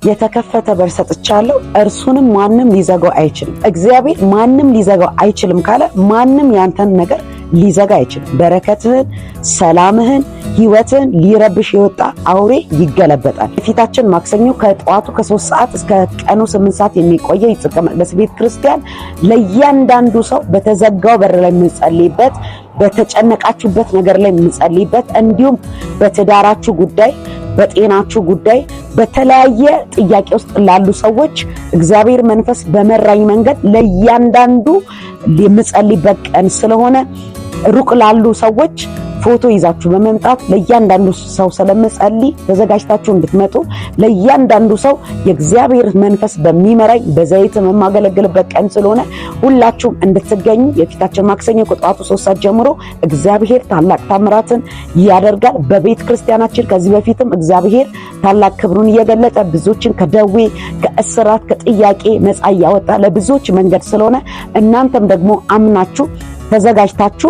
የተከፈተ በር ሰጥቻለሁ እርሱንም ማንም ሊዘጋው አይችልም። እግዚአብሔር ማንም ሊዘጋው አይችልም ካለ ማንም ያንተን ነገር ሊዘጋ አይችልም። በረከትህን፣ ሰላምህን፣ ህይወትን ሊረብሽ የወጣ አውሬ ይገለበጣል። ፊታችን ማክሰኞ ከጠዋቱ ከ3 ሰዓት እስከ ቀኑ 8 ሰዓት የሚቆየው የጽድቅ መቅደስ ቤተ ክርስቲያን ለእያንዳንዱ ሰው በተዘጋው በር ላይ የምንጸልይበት፣ በተጨነቃችሁበት ነገር ላይ የምንጸልይበት፣ እንዲሁም በትዳራችሁ ጉዳይ፣ በጤናችሁ ጉዳይ፣ በተለያየ ጥያቄ ውስጥ ላሉ ሰዎች እግዚአብሔር መንፈስ በመራኝ መንገድ ለእያንዳንዱ የምጸልይበት ቀን ስለሆነ ሩቅ ላሉ ሰዎች ፎቶ ይዛችሁ በመምጣት ለእያንዳንዱ ሰው ስለምጸልይ ተዘጋጅታችሁ እንድትመጡ፣ ለእያንዳንዱ ሰው የእግዚአብሔር መንፈስ በሚመራኝ በዘይት የማገለግልበት ቀን ስለሆነ ሁላችሁም እንድትገኙ የፊታችን ማክሰኞ ከጠዋቱ 3 ሰዓት ጀምሮ እግዚአብሔር ታላቅ ታምራትን ያደርጋል። በቤተ ክርስቲያናችን ከዚህ በፊትም እግዚአብሔር ታላቅ ክብሩን እየገለጠ ብዙዎችን ከደዌ ከእስራት ከጥያቄ ነፃ ያወጣ ለብዙዎች መንገድ ስለሆነ እናንተም ደግሞ አምናችሁ ተዘጋጅታችሁ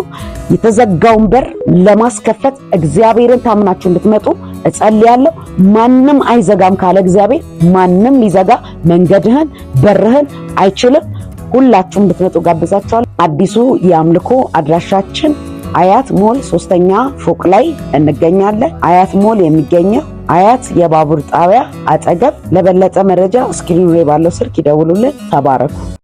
የተዘጋውን በር ለማስከፈት እግዚአብሔርን ታምናችሁ እንድትመጡ እጸልያለሁ። ማንም አይዘጋም ካለ እግዚአብሔር ማንም ሊዘጋ መንገድህን በርህን አይችልም። ሁላችሁም እንድትመጡ ጋብዛችኋለሁ። አዲሱ የአምልኮ አድራሻችን አያት ሞል 3ኛ ፎቅ ላይ እንገኛለን። አያት ሞል የሚገኘው አያት የባቡር ጣቢያ አጠገብ። ለበለጠ መረጃ ስክሪኑ ላይ ባለው ስልክ ይደውሉልን። ተባረኩ።